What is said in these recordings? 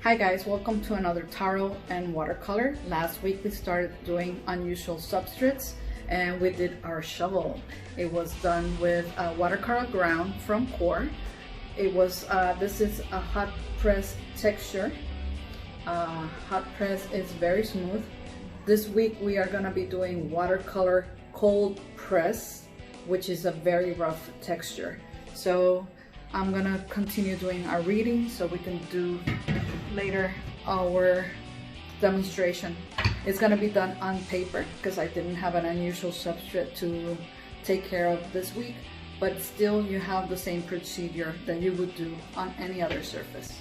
Hi guys, welcome to another tarot and watercolor. Last week we started doing unusual substrates and we did our shovel. It was done with Watercolor Ground from Core. It was, this is a hot press texture. Hot press is very smooth. This week we are gonna be doing Watercolor Cold Press, which is a very rough texture. So I'm gonna continue doing our reading so we can do later our demonstration. It's gonna be done on paper because I didn't have an unusual substrate to take care of this week, but still you have the same procedure that you would do on any other surface.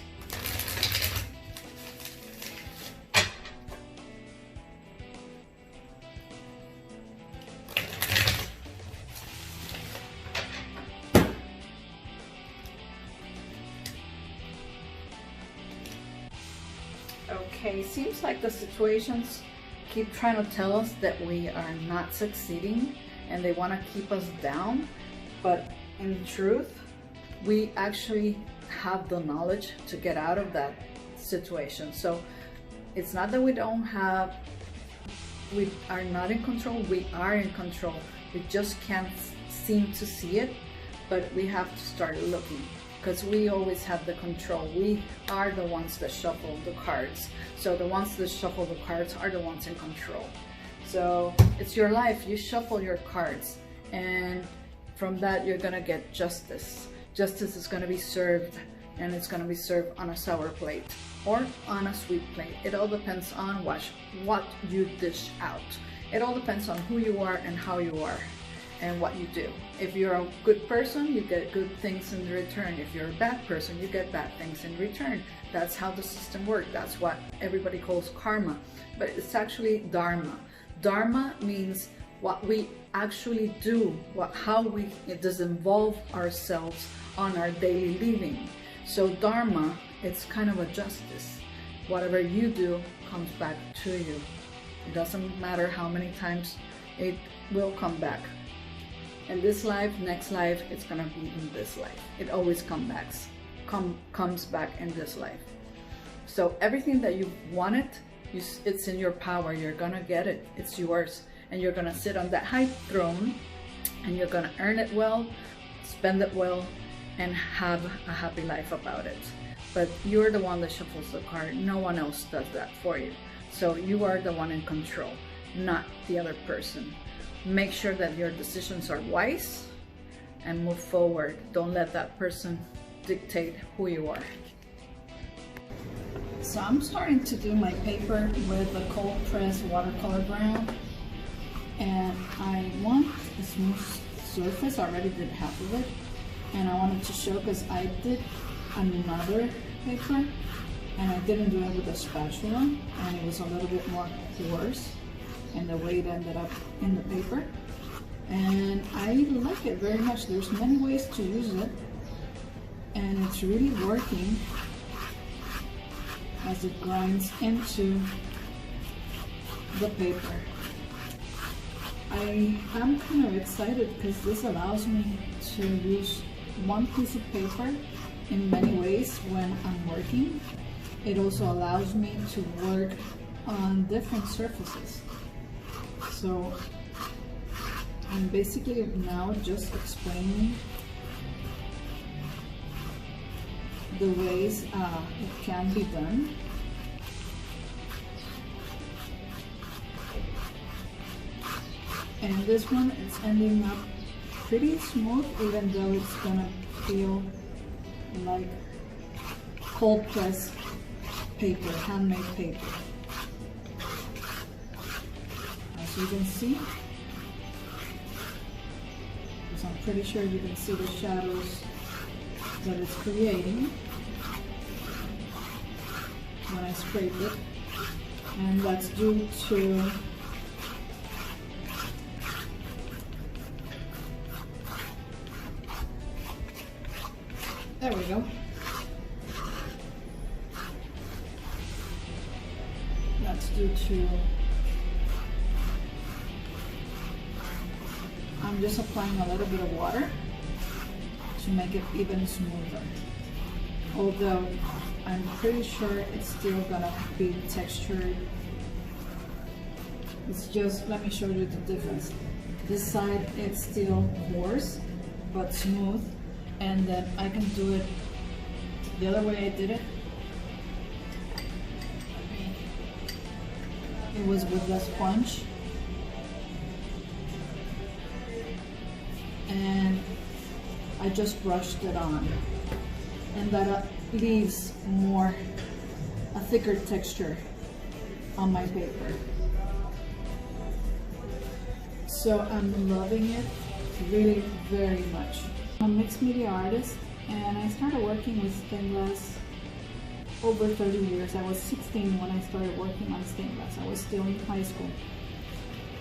Okay, seems like the situations keep trying to tell us that we are not succeeding and they want to keep us down, but in truth, we actually have the knowledge to get out of that situation. So it's not that we are not in control, we are in control. We just can't seem to see it, but we have to start looking. Because we always have the control. We are the ones that shuffle the cards. So the ones that shuffle the cards are the ones in control. So it's your life, you shuffle your cards, and from that you're gonna get justice. Justice is gonna be served, and it's gonna be served on a sour plate or on a sweet plate. It all depends on what you dish out. It all depends on who you are and how you are and what you do. If you're a good person, you get good things in return. If you're a bad person, you get bad things in return. That's how the system works. That's what everybody calls karma, but it's actually dharma. Dharma means what we actually do, how we disinvolve ourselves on our daily living. So dharma, it's kind of a justice. Whatever you do comes back to you. It doesn't matter how many times it will come back. In this life, next life, it's gonna be in this life. It always comes back in this life. So everything that you wanted, it's in your power. You're gonna get it. It's yours, and you're gonna sit on that high throne, and you're gonna earn it well, spend it well, and have a happy life about it. But you're the one that shuffles the card. No one else does that for you. So you are the one in control, not the other person. Make sure that your decisions are wise and move forward. Don't let that person dictate who you are. So I'm starting to do my paper with the cold press watercolor ground, and I want a smooth surface. I already did half of it, and I wanted to show because I did another paper and I didn't do it with a spatula, and it was a little bit more porous and the way it ended up in the paper, and I like it very much. There's many ways to use it, and it's really working as it grinds into the paper. I am kind of excited because this allows me to use one piece of paper in many ways when I'm working. It also allows me to work on different surfaces. So I'm basically now just explaining the ways it can be done. And this one is ending up pretty smooth, even though it's gonna feel like cold press paper, handmade paper. As you can see, because I'm pretty sure you can see the shadows that it's creating when I scrape it, and that's due to there we go. That's due to I'm just applying a little bit of water to make it even smoother. Although I'm pretty sure it's still gonna be textured. It's just, let me show you the difference. This side, it's still coarse, but smooth. And then I can do it the other way I did it. It was with the sponge. And I just brushed it on. And that leaves a thicker texture on my paper. So I'm loving it really very much. I'm a mixed media artist, and I started working with stained glass over 30 years. I was 16 when I started working on stained glass. I was still in high school.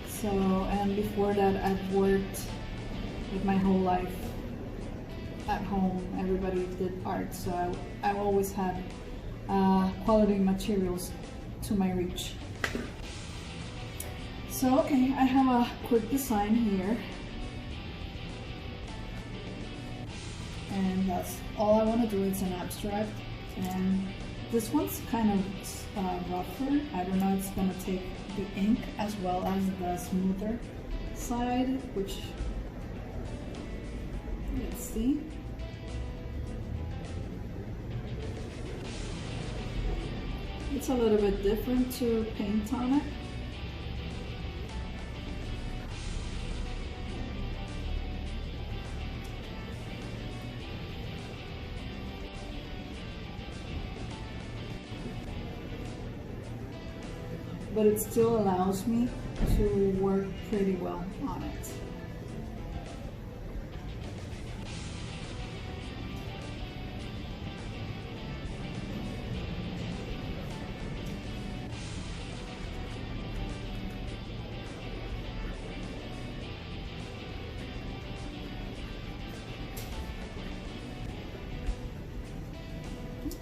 So, and before that I've worked with my whole life at home. Everybody did art, so I always had quality materials to my reach. So okay, I have a quick design here, and that's all I want to do. It's an abstract, and this one's kind of rougher. I don't know, it's gonna take the ink as well as the smoother side, which, let's see. It's a little bit different to paint on it. But it still allows me to work pretty well on it.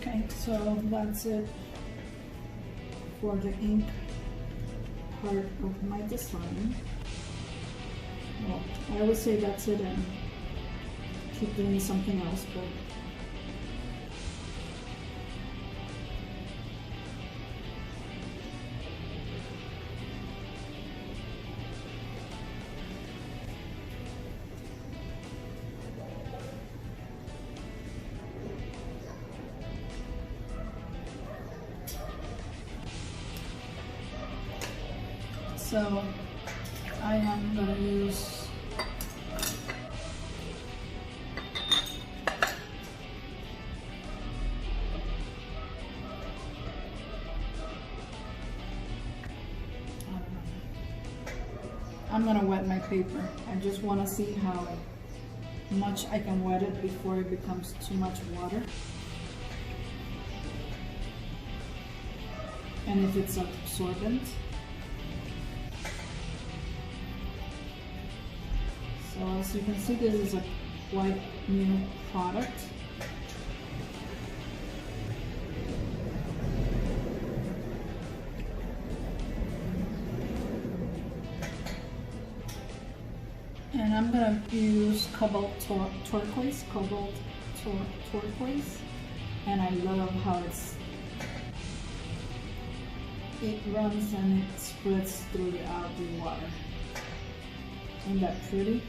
Okay, so that's it for the ink part of my design. Well, I always say that's it and keep doing something else, but so I am going to use I'm going to wet my paper. I just want to see how much I can wet it before it becomes too much water, and if it's absorbent. So as you can see, this is a quite new product. And I'm gonna use cobalt turquoise, turquoise, and I love how it runs and it spreads through the water. Isn't that pretty?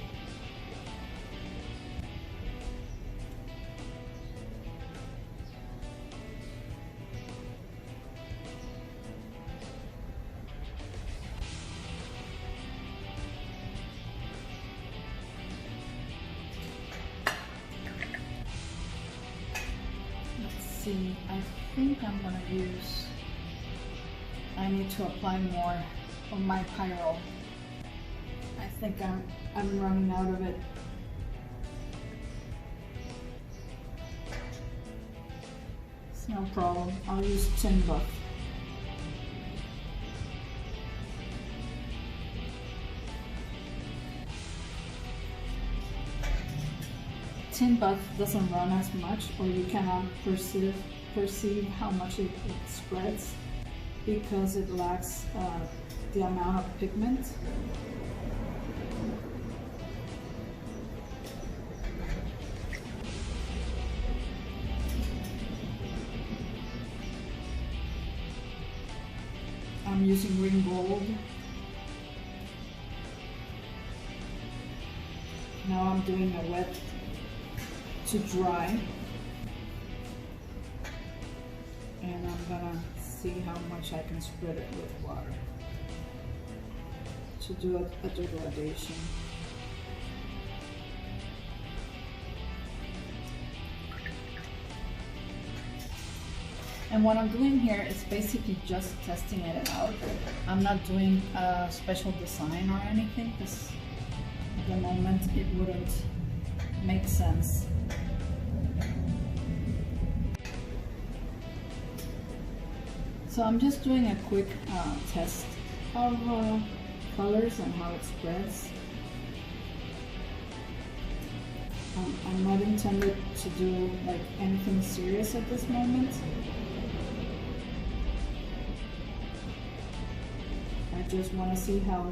See, I think I'm gonna use, I need to apply more of my pyro. I think I'm running out of it. It's no problem, I'll use tin buff. Tin buff doesn't run as much, or you cannot perceive how much it spreads because it lacks the amount of pigment. I'm using green gold. Now I'm doing a wet to dry. And I'm gonna see how much I can spread it with water to do a degradation. And what I'm doing here is basically just testing it out. I'm not doing a special design or anything because at the moment it wouldn't make sense. So I'm just doing a quick test of colors and how it spreads. I'm not intended to do like anything serious at this moment. I just want to see how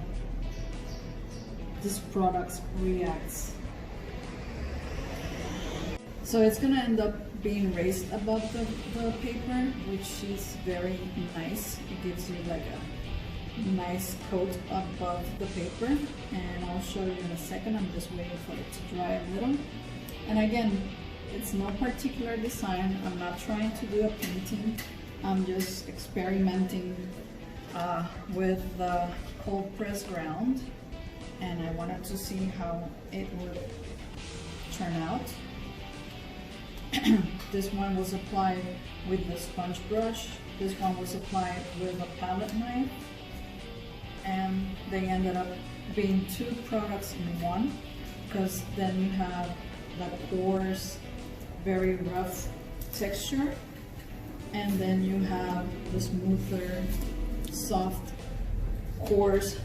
this product reacts. So it's going to end up being raised above the paper, which is very nice. It gives you like a nice coat above the paper, and I'll show you in a second. I'm just waiting for it to dry a little. And again, it's no particular design. I'm not trying to do a painting. I'm just experimenting with the cold press ground, and I wanted to see how it would turn out. This one was applied with the sponge brush. This one was applied with a palette knife, and they ended up being two products in one, because then you have the coarse, very rough texture, and then you have the smoother, soft, coarse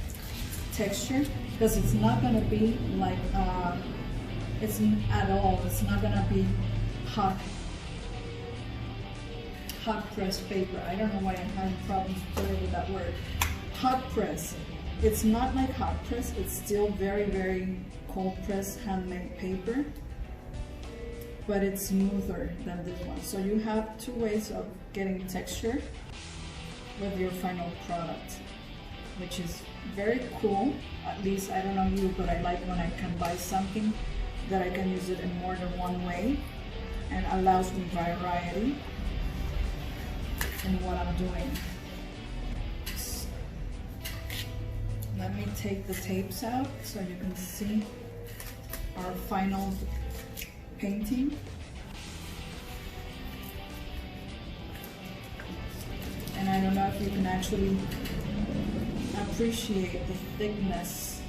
texture, because it's not going to be like it's not going to be hot press paper. I don't know why I'm having problems with that word. Hot press. It's not like hot press. It's still very, very cold press handmade paper, but it's smoother than this one. So you have two ways of getting texture with your final product, which is very cool. At least, I don't know you, but I like when I can buy something that I can use it in more than one way, and allows me variety in what I'm doing. Let me take the tapes out so you can see our final painting. And I don't know if you can actually appreciate the thickness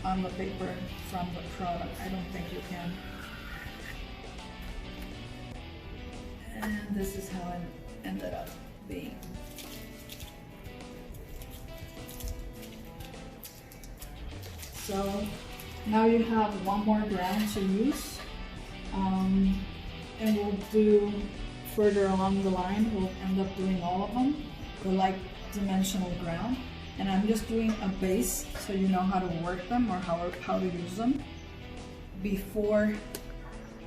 on the paper from the product. I don't think you can. And this is how it ended up being. So now you have one more ground to use, and we'll do further along the line, we'll end up doing all of them, the like dimensional ground. And I'm just doing a base so you know how to work them or how to use them before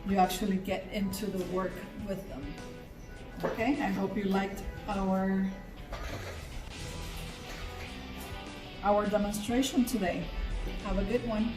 you actually get into the work with them. Okay, I hope you liked our demonstration today. Have a good one.